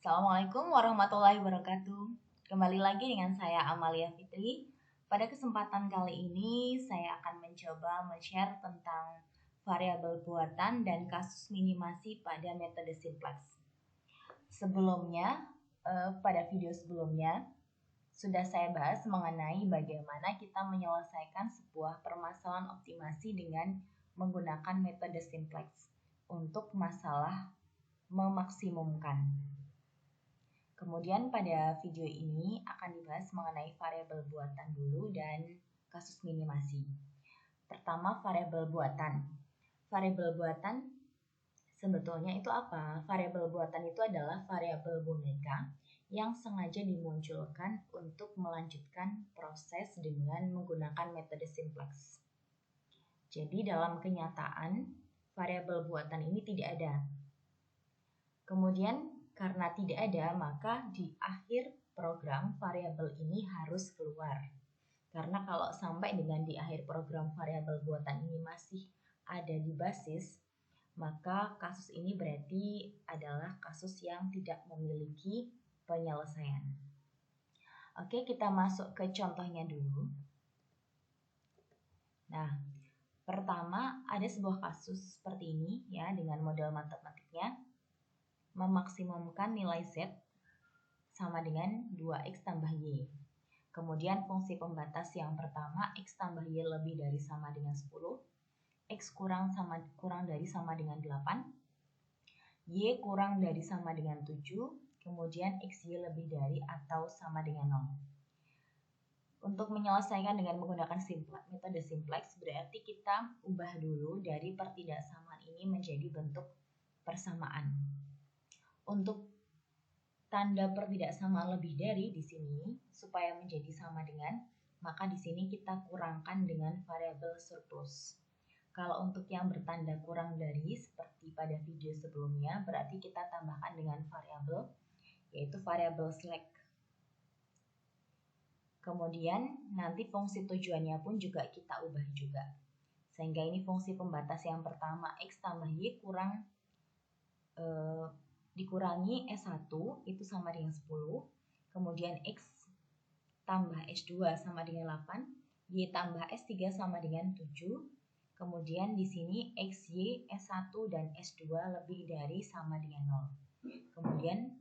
Assalamualaikum warahmatullahi wabarakatuh. Kembali lagi dengan saya Amalia Fitri. Pada kesempatan kali ini saya akan mencoba men-share tentang variabel buatan dan kasus minimasi pada metode simplex. Sebelumnya, pada video sebelumnya sudah saya bahas mengenai bagaimana kita menyelesaikan sebuah permasalahan optimasi dengan menggunakan metode simplex untuk masalah memaksimumkan. Kemudian pada video ini akan dibahas mengenai variabel buatan dulu dan kasus minimasi. Pertama, variabel buatan. Variabel buatan sebetulnya itu apa? Variabel buatan itu adalah variabel boneka yang sengaja dimunculkan untuk melanjutkan proses dengan menggunakan metode simplex. Jadi dalam kenyataan, variabel buatan ini tidak ada. Kemudian karena tidak ada, maka di akhir program variabel ini harus keluar. Karena kalau sampai dengan di akhir program variabel buatan ini masih ada di basis, maka kasus ini berarti adalah kasus yang tidak memiliki penyelesaian. Oke, kita masuk ke contohnya dulu. Nah, pertama ada sebuah kasus seperti ini ya dengan model matematiknya. Memaksimumkan nilai Z sama dengan 2X tambah Y. Kemudian fungsi pembatas yang pertama X tambah Y lebih dari sama dengan 10, X kurang dari sama dengan 8, Y kurang dari sama dengan 7, kemudian XY lebih dari atau sama dengan 0. Untuk menyelesaikan dengan menggunakan metode simplex berarti kita ubah dulu dari pertidaksamaan ini menjadi bentuk persamaan. Untuk tanda pertidaksamaan lebih dari di sini supaya menjadi sama dengan, maka di sini kita kurangkan dengan variabel surplus. Kalau untuk yang bertanda kurang dari seperti pada video sebelumnya, berarti kita tambahkan dengan variabel yaitu variabel slack. Kemudian nanti fungsi tujuannya pun juga kita ubah juga. Sehingga ini fungsi pembatas yang pertama X tambah Y dikurangi S1 itu sama dengan 10, kemudian X tambah S2 sama dengan 8, Y tambah S3 sama dengan 7, kemudian di sini XY, S1 dan S2 lebih dari sama dengan 0. Kemudian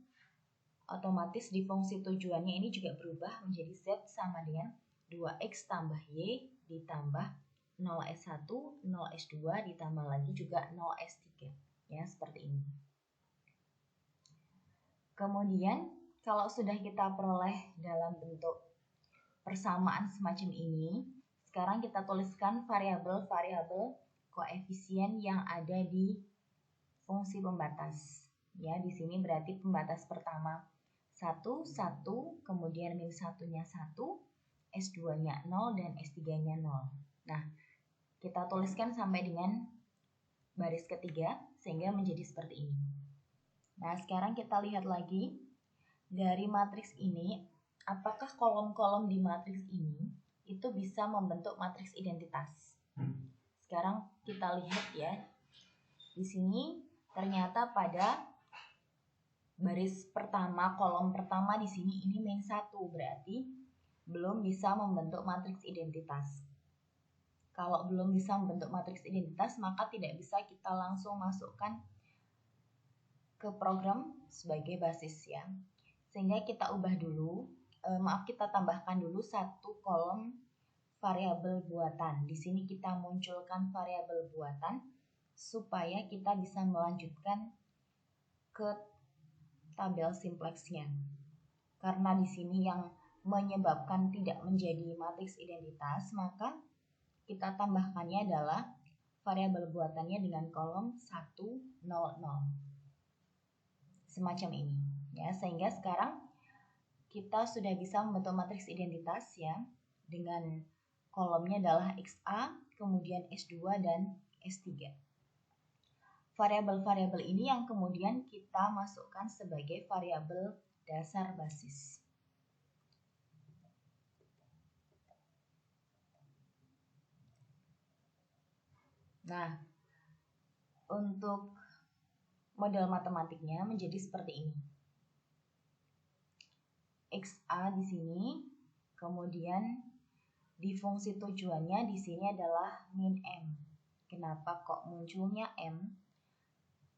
otomatis di fungsi tujuannya ini juga berubah menjadi Z sama dengan 2X tambah Y ditambah 0S1, 0S2 ditambah lagi juga 0S3 ya seperti ini. Kemudian kalau sudah kita peroleh dalam bentuk persamaan semacam ini, sekarang kita tuliskan variabel-variabel koefisien yang ada di fungsi pembatas. Ya, di sini berarti pembatas pertama 1, 1, kemudian min 1-nya 1, S2-nya 0 dan S3-nya 0. Nah, kita tuliskan sampai dengan baris ketiga sehingga menjadi seperti ini. Nah, sekarang kita lihat lagi dari matriks ini, apakah kolom-kolom di matriks ini itu bisa membentuk matriks identitas. Sekarang kita lihat ya. Di sini ternyata pada baris pertama, kolom pertama di sini ini min 1, berarti belum bisa membentuk matriks identitas. Kalau belum bisa membentuk matriks identitas, maka tidak bisa kita langsung masukkan ke program sebagai basis ya. Sehingga kita ubah dulu, kita tambahkan dulu satu kolom variabel buatan. Di sini kita munculkan variabel buatan supaya kita bisa melanjutkan ke tabel simplexnya. Karena di sini yang menyebabkan tidak menjadi matriks identitas, maka kita tambahkannya adalah variabel buatannya dengan kolom 1, 0, 0. Semacam ini ya, sehingga sekarang kita sudah bisa membentuk matriks identitas ya dengan kolomnya adalah XA, kemudian S2 dan S3. Variabel-variabel ini yang kemudian kita masukkan sebagai variabel dasar basis. Nah, untuk model matematiknya menjadi seperti ini. XA di sini, kemudian di fungsi tujuannya di sini adalah min M. Kenapa kok munculnya M?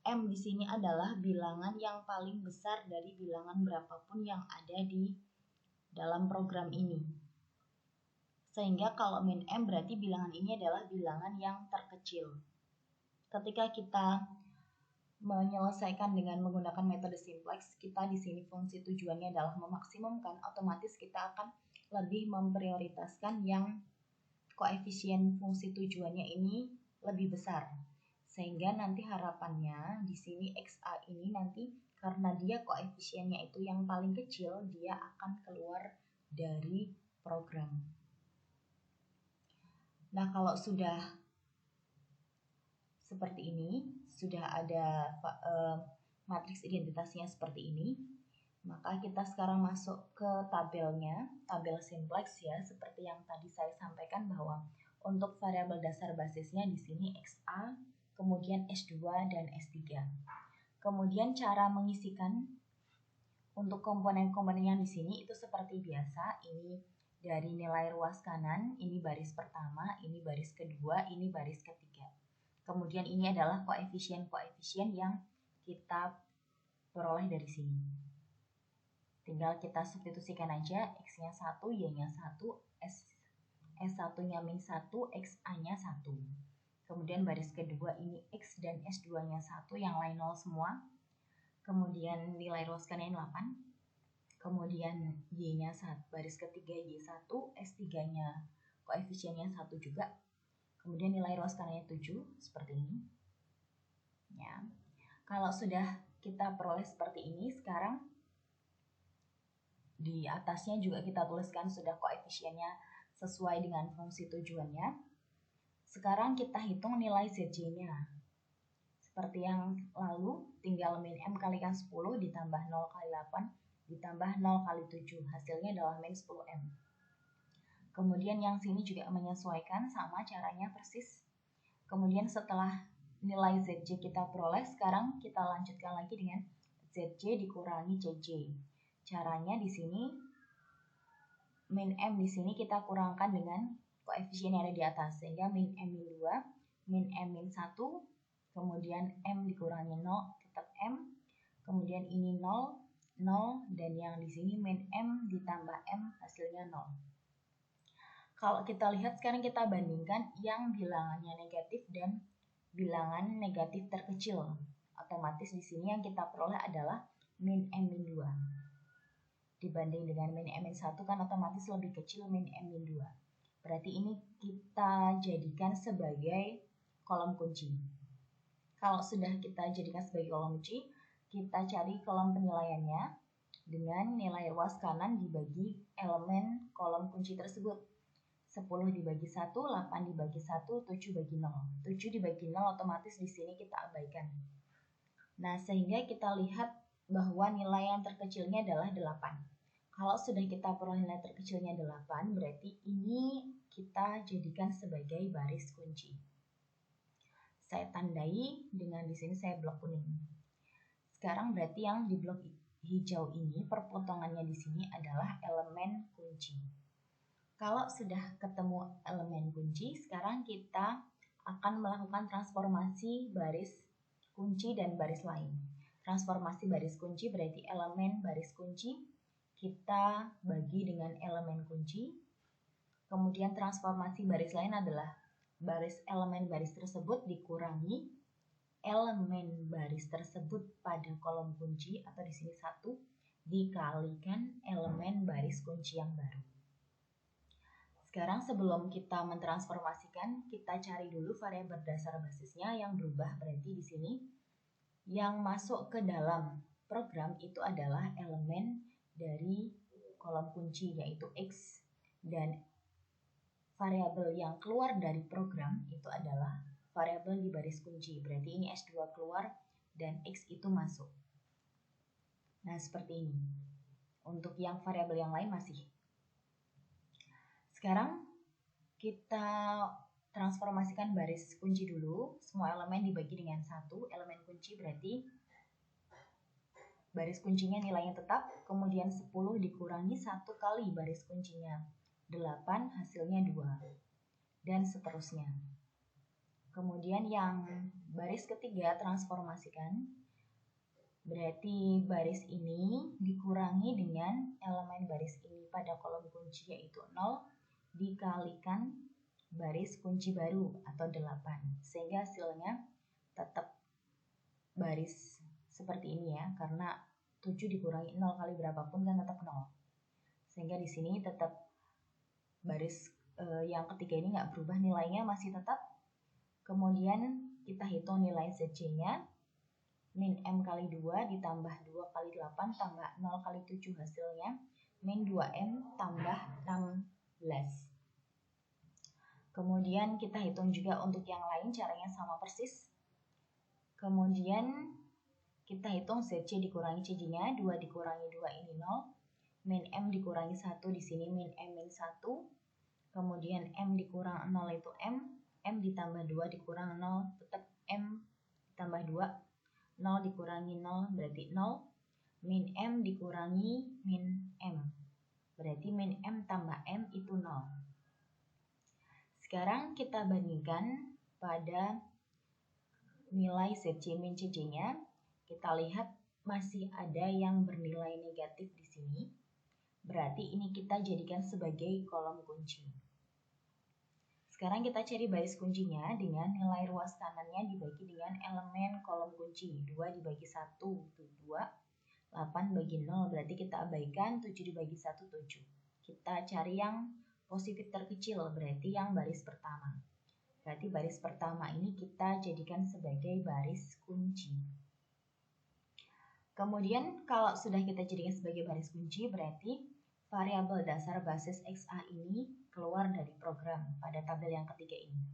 M di sini adalah bilangan yang paling besar dari bilangan berapapun yang ada di dalam program ini. Sehingga kalau min M berarti bilangan ini adalah bilangan yang terkecil. Ketika kita menyelesaikan dengan menggunakan metode simplex, kita di sini fungsi tujuannya adalah memaksimumkan, otomatis kita akan lebih memprioritaskan yang koefisien fungsi tujuannya ini lebih besar. Sehingga nanti harapannya di sini XA ini nanti karena dia koefisiennya itu yang paling kecil, dia akan keluar dari program. Nah, kalau sudah seperti ini, sudah ada matriks identitasnya seperti ini, maka kita sekarang masuk ke tabelnya, tabel simplex ya, seperti yang tadi saya sampaikan bahwa untuk variabel dasar basisnya di sini XA, kemudian S2 dan S3. Kemudian cara mengisikan untuk komponen-komponen yang di sini itu seperti biasa, ini dari nilai ruas kanan, ini baris pertama, ini baris kedua, ini baris ketiga. Kemudian ini adalah koefisien-koefisien yang kita peroleh dari sini. Tinggal kita substitusikan aja, X-nya 1, Y-nya 1, S1-nya min 1, XA-nya 1. Kemudian baris kedua ini X dan S2-nya 1, yang lain 0 semua. Kemudian nilai ruas kanannya 8. Kemudian Y-nya 1, baris ketiga Y1, S3-nya koefisiennya 1 juga. Kemudian nilai ruas kanannya 7, seperti ini. Ya. Kalau sudah kita peroleh seperti ini, sekarang di atasnya juga kita tuliskan sudah koefisiennya sesuai dengan fungsi tujuannya. Sekarang kita hitung nilai ZJ-nya. Seperti yang lalu, tinggal min M kalikan 10 ditambah 0 kali 8 ditambah 0 kali 7. Hasilnya adalah min 10M. Kemudian yang sini juga menyesuaikan, sama caranya persis. Kemudian setelah nilai ZJ kita peroleh, sekarang kita lanjutkan lagi dengan ZJ dikurangi CJ. Caranya di sini, min M di sini kita kurangkan dengan koefisien yang ada di atas, sehingga min M min 2, min M min 1, kemudian M dikurangi 0, tetap M, kemudian ini 0, 0, dan yang di sini min M ditambah M hasilnya 0. Kalau kita lihat sekarang kita bandingkan yang bilangannya negatif dan bilangan negatif terkecil. Otomatis di sini yang kita peroleh adalah min M min 2. Dibanding dengan min M min 1 kan otomatis lebih kecil min M min 2. Berarti ini kita jadikan sebagai kolom kunci. Kalau sudah kita jadikan sebagai kolom kunci, kita cari kolom penilaiannya dengan nilai ruas kanan dibagi elemen kolom kunci tersebut. 10 dibagi 1, 8 dibagi 1, 7 bagi 0. 7 dibagi 0 otomatis di sini kita abaikan. Nah, sehingga kita lihat bahwa nilai yang terkecilnya adalah 8. Kalau sudah kita peroleh nilai terkecilnya 8, berarti ini kita jadikan sebagai baris kunci. Saya tandai dengan di sini saya blok kuning. Sekarang berarti yang di blok hijau ini perpotongannya di sini adalah elemen kunci. Kalau sudah ketemu elemen kunci, sekarang kita akan melakukan transformasi baris kunci dan baris lain. Transformasi baris kunci berarti elemen baris kunci kita bagi dengan elemen kunci. Kemudian transformasi baris lain adalah elemen baris tersebut dikurangi elemen baris tersebut pada kolom kunci, atau di sini 1 dikalikan elemen baris kunci yang baru. Sekarang sebelum kita mentransformasikan, kita cari dulu variabel dasar basisnya yang berubah. Berarti di sini yang masuk ke dalam program itu adalah elemen dari kolom kunci yaitu X, dan variabel yang keluar dari program itu adalah variabel di baris kunci. Berarti ini S2 keluar dan X itu masuk. Nah, seperti ini. Untuk yang variabel yang lain masih. Sekarang kita transformasikan baris kunci dulu. Semua elemen dibagi dengan 1 elemen kunci, berarti baris kuncinya nilainya tetap, kemudian 10 dikurangi 1 kali baris kuncinya 8, hasilnya 2, dan seterusnya. Kemudian yang baris ketiga transformasikan, berarti baris ini dikurangi dengan elemen baris ini pada kolom kunci yaitu 0 dikalikan baris kunci baru atau 8, sehingga hasilnya tetap baris seperti ini ya, karena 7 dikurangi 0 kali berapapun kan tetap 0. Sehingga di sini tetap baris yang ketiga ini nggak berubah, nilainya masih tetap. Kemudian kita hitung nilai ZC-nya, min M kali 2 ditambah 2 kali 8 tambah 0 kali 7, hasilnya min 2M tambah 16. Kemudian kita hitung juga untuk yang lain, caranya sama persis. Kemudian kita hitung ZC dikurangi CJ-nya, 2 dikurangi 2 ini 0, min M dikurangi 1 di sini min M min 1, kemudian M dikurang 0 itu M ditambah 2 dikurang 0 tetap M ditambah 2, 0 dikurangi 0 berarti 0, min M dikurangi min M, berarti min M tambah M itu 0. Sekarang kita bandingkan pada nilai ZC min CJ-nya, kita lihat masih ada yang bernilai negatif di sini. Berarti ini kita jadikan sebagai kolom kunci. Sekarang kita cari baris kuncinya dengan nilai ruas kanannya dibagi dengan elemen kolom kunci. 2 dibagi 1 itu 2, 8 bagi 0 berarti kita abaikan, 7 dibagi 1 7. Kita cari yang positif terkecil, berarti yang baris pertama. Berarti baris pertama ini kita jadikan sebagai baris kunci. Kemudian kalau sudah kita jadikan sebagai baris kunci, berarti variabel dasar basis XA ini keluar dari program pada tabel yang ketiga ini.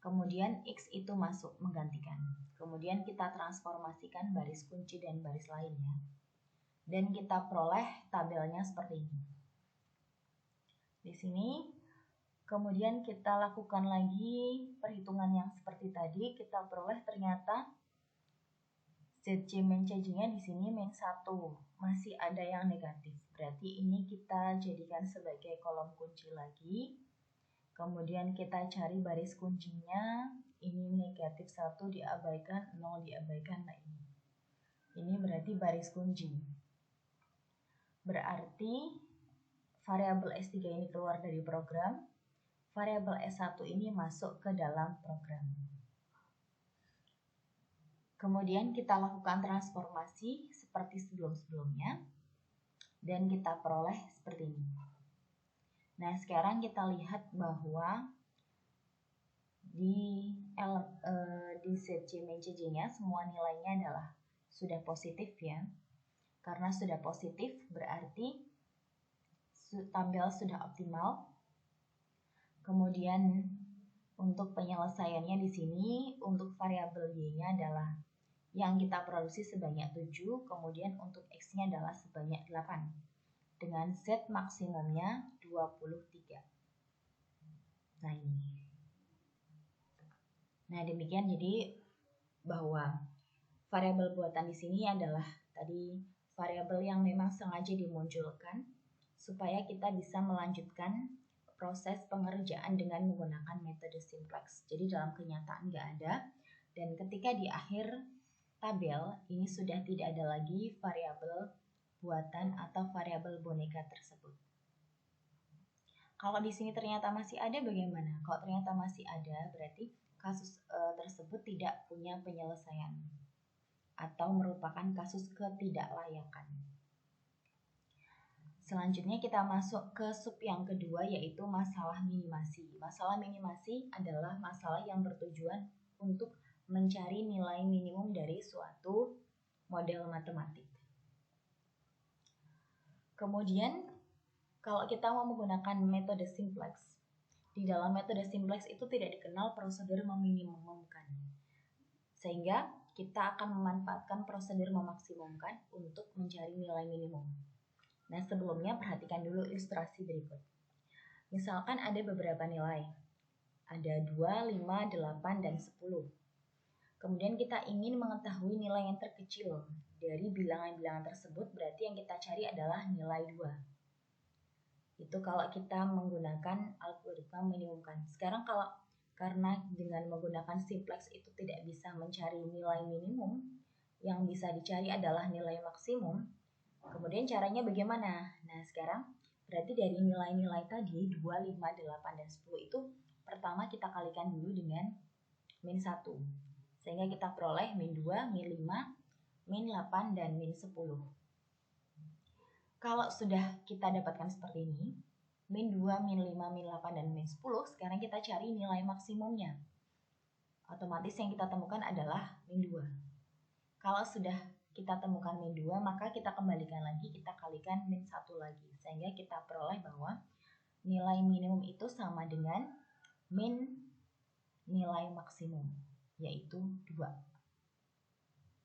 Kemudian X itu masuk menggantikan. Kemudian kita transformasikan baris kunci dan baris lainnya. Dan kita peroleh tabelnya seperti ini. Di sini, kemudian kita lakukan lagi perhitungan yang seperti tadi. Kita peroleh ternyata ZC min CJ-nya di sini min 1, masih ada yang negatif. Berarti ini kita jadikan sebagai kolom kunci lagi. Kemudian kita cari baris kuncinya, ini negatif 1 diabaikan, 0 diabaikan, nah ini. Ini berarti baris kunci. Berarti variabel S3 ini keluar dari program, variabel S1 ini masuk ke dalam program. Kemudian kita lakukan transformasi seperti sebelum-sebelumnya dan kita peroleh seperti ini. Nah, sekarang kita lihat bahwa di ZC min CJ-nya semua nilainya adalah sudah positif ya. Karena sudah positif berarti tabel sudah optimal. Kemudian untuk penyelesaiannya di sini untuk variabel Y-nya adalah yang kita produksi sebanyak 7, kemudian untuk X-nya adalah sebanyak 8. Dengan Z maksimumnya 23. Nah ini. Nah demikian, jadi bahwa variabel buatan di sini adalah tadi variabel yang memang sengaja dimunculkan supaya kita bisa melanjutkan proses pengerjaan dengan menggunakan metode simplex. Jadi dalam kenyataan nggak ada, dan ketika di akhir tabel ini sudah tidak ada lagi variabel buatan atau variabel boneka tersebut. Kalau di sini ternyata masih ada, bagaimana? Kalau ternyata masih ada, berarti kasus tersebut tidak punya penyelesaian atau merupakan kasus ketidaklayakan. Selanjutnya kita masuk ke sub yang kedua, yaitu masalah minimasi. Masalah minimasi adalah masalah yang bertujuan untuk mencari nilai minimum dari suatu model matematik. Kemudian kalau kita mau menggunakan metode simplex, di dalam metode simplex itu tidak dikenal prosedur meminimumkan. Sehingga kita akan memanfaatkan prosedur memaksimumkan untuk mencari nilai minimum. Nah, sebelumnya perhatikan dulu ilustrasi berikut. Misalkan ada beberapa nilai. Ada 2, 5, 8, dan 10. Kemudian kita ingin mengetahui nilai yang terkecil. dari bilangan-bilangan tersebut, berarti yang kita cari adalah nilai 2. Itu kalau kita menggunakan algoritma minimumkan. Sekarang karena dengan menggunakan simplex itu tidak bisa mencari nilai minimum, yang bisa dicari adalah nilai maksimum. Kemudian caranya bagaimana? Nah, sekarang berarti dari nilai-nilai tadi 2, 5, 8, dan 10 itu pertama kita kalikan dulu dengan min 1. Sehingga kita peroleh min 2, min 5, min 8, dan min 10. Kalau sudah kita dapatkan seperti ini, min 2, min 5, min 8, dan min 10, sekarang kita cari nilai maksimumnya. Otomatis yang kita temukan adalah min 2. Kalau sudah kita temukan min 2, maka kita kembalikan lagi, kita kalikan min 1 lagi. Sehingga kita peroleh bahwa nilai minimum itu sama dengan min nilai maksimum, yaitu 2.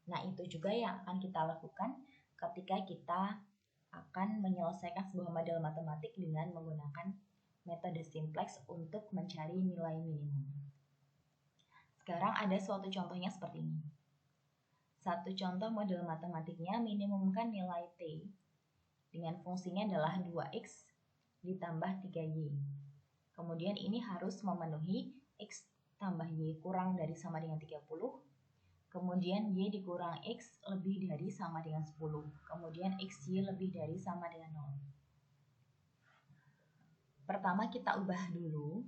Nah, itu juga yang akan kita lakukan ketika kita akan menyelesaikan sebuah model matematik dengan menggunakan metode simplex untuk mencari nilai minimum. Sekarang ada suatu contohnya seperti ini. Satu contoh model matematiknya minimumkan nilai T dengan fungsinya adalah 2x ditambah 3y. Kemudian ini harus memenuhi x tambah y kurang dari sama dengan 30. Kemudian y dikurang x lebih dari sama dengan 10. Kemudian xy lebih dari sama dengan 0. Pertama kita ubah dulu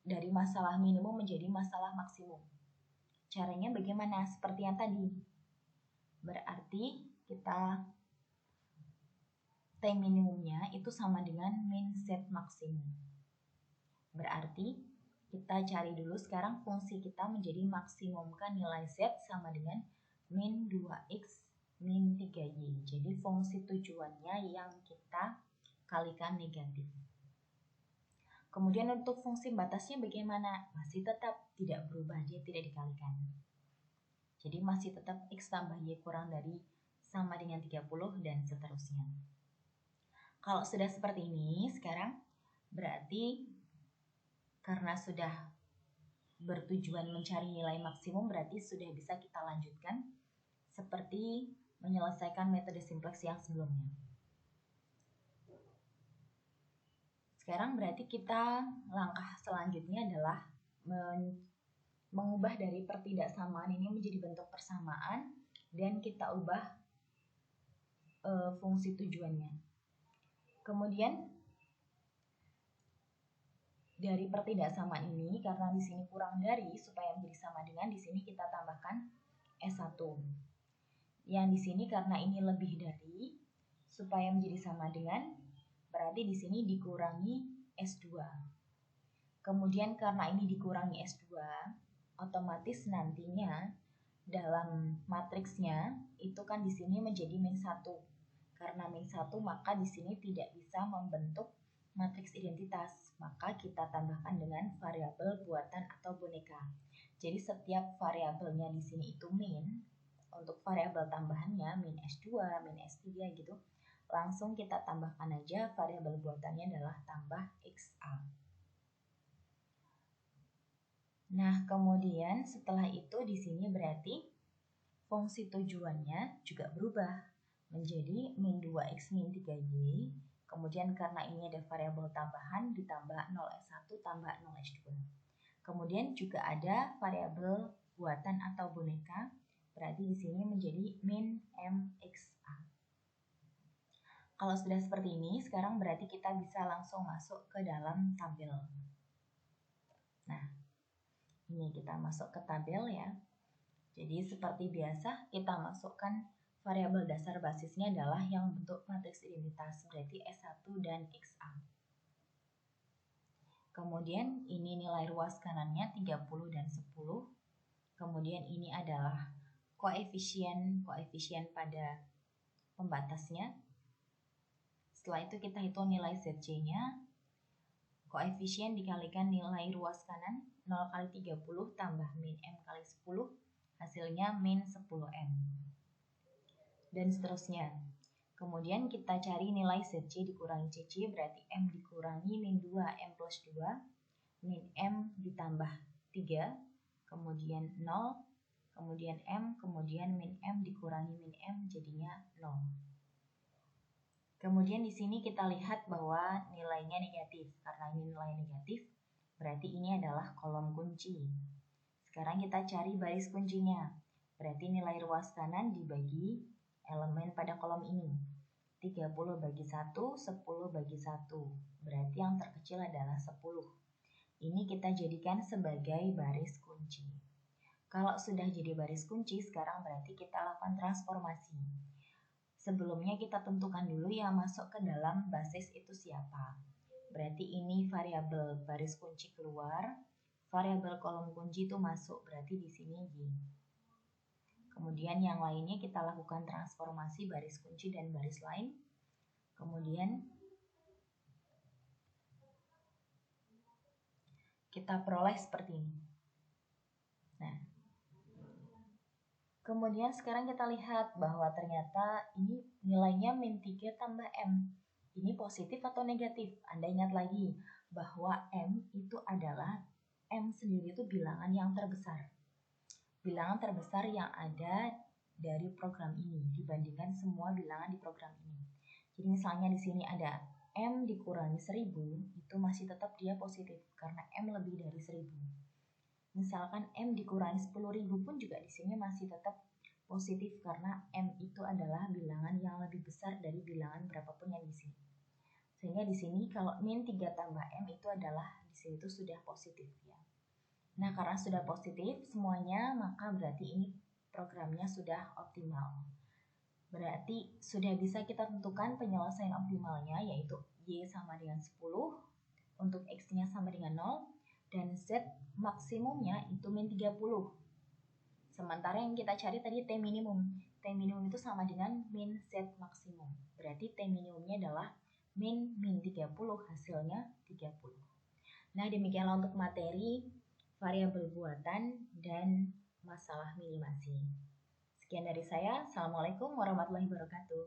dari masalah minimum menjadi masalah maksimum. Caranya bagaimana? Seperti yang tadi. Berarti kita T minimumnya itu sama dengan min Z maksimum. Berarti kita cari dulu sekarang fungsi kita menjadi maksimumkan nilai Z sama dengan min 2x min 3y. Jadi fungsi tujuannya yang kita kalikan negatif. Kemudian untuk fungsi batasnya bagaimana? Masih tetap tidak berubah, dia tidak dikalikan. Jadi masih tetap x tambah y kurang dari sama dengan 30 dan seterusnya. Kalau sudah seperti ini, sekarang berarti karena sudah bertujuan mencari nilai maksimum, berarti sudah bisa kita lanjutkan seperti menyelesaikan metode simplex yang sebelumnya. Sekarang berarti kita langkah selanjutnya adalah mengubah dari pertidaksamaan ini menjadi bentuk persamaan dan kita ubah fungsi tujuannya. Kemudian dari pertidaksamaan ini, karena di sini kurang dari, supaya menjadi sama dengan, di sini kita tambahkan S1. Yang di sini karena ini lebih dari, supaya menjadi sama dengan, berarti di sini dikurangi S2. Kemudian karena ini dikurangi S2, otomatis nantinya dalam matriksnya itu kan di sini menjadi min 1. Karena min 1, maka di sini tidak bisa membentuk matriks identitas, maka kita tambahkan dengan variabel buatan atau boneka. Jadi setiap variabelnya di sini itu min, untuk variabel tambahannya min S2, min S3 gitu, langsung kita tambahkan aja variabel buatannya adalah tambah XA. Nah, kemudian setelah itu di sini berarti fungsi tujuannya juga berubah menjadi min 2x min 3y. Kemudian karena ini ada variabel tambahan ditambah 0S1 tambah 0S2. Kemudian juga ada variabel buatan atau boneka. Berarti di sini menjadi min MXA. Kalau sudah seperti ini, sekarang berarti kita bisa langsung masuk ke dalam tabel. Nah, ini kita masuk ke tabel ya. Jadi seperti biasa kita masukkan variabel dasar basisnya adalah yang bentuk matriks identitas, berarti S1 dan XA. Kemudian ini nilai ruas kanannya 30 dan 10. Kemudian ini adalah koefisien pada pembatasnya. Setelah itu kita hitung nilai ZC-nya. Koefisien dikalikan nilai ruas kanan 0 kali 30 tambah min M kali 10, hasilnya min 10M. Dan seterusnya. Kemudian kita cari nilai ZC dikurangi CC, berarti M dikurangi min 2, M plus 2, min M ditambah 3, kemudian 0, kemudian M, kemudian min M dikurangi min M jadinya 0. Kemudian di sini kita lihat bahwa nilainya negatif. Karena ini nilai negatif, berarti ini adalah kolom kunci. Sekarang kita cari baris kuncinya. Berarti nilai ruas kanan dibagi elemen pada kolom ini. 30 bagi 1, 10 bagi 1. Berarti yang terkecil adalah 10. Ini kita jadikan sebagai baris kunci. Kalau sudah jadi baris kunci, sekarang berarti kita lakukan transformasi. Sebelumnya kita tentukan dulu yang masuk ke dalam basis itu siapa. Berarti ini variabel baris kunci keluar, variabel kolom kunci itu masuk, berarti di sini Y. Kemudian yang lainnya kita lakukan transformasi baris kunci dan baris lain. Kemudian kita peroleh seperti ini. Nah, kemudian sekarang kita lihat bahwa ternyata ini nilainya min 3 tambah M. Ini positif atau negatif? Anda ingat lagi bahwa M itu adalah, M sendiri itu bilangan yang terbesar. Bilangan terbesar yang ada dari program ini dibandingkan semua bilangan di program ini. Jadi misalnya di sini ada M dikurangi 1000, itu masih tetap dia positif karena M lebih dari 1000. Misalkan M dikurangi 10.000 pun juga di sini masih tetap positif karena M itu adalah bilangan yang lebih besar dari bilangan berapapun yang di sini. Sehingga di sini kalau min 3 tambah M itu adalah di sini itu sudah positif ya. Nah, karena sudah positif semuanya, maka berarti ini programnya sudah optimal. Berarti sudah bisa kita tentukan penyelesaian optimalnya, yaitu Y sama dengan 10, untuk X-nya sama dengan 0, dan Z maksimumnya itu min 30. Sementara yang kita cari tadi T minimum. T minimum itu sama dengan min Z maksimum. Berarti T minimumnya adalah min 30, hasilnya 30. Nah, demikianlah untuk materi variabel buatan dan masalah minimasi. Sekian dari saya. Assalamualaikum warahmatullahi wabarakatuh.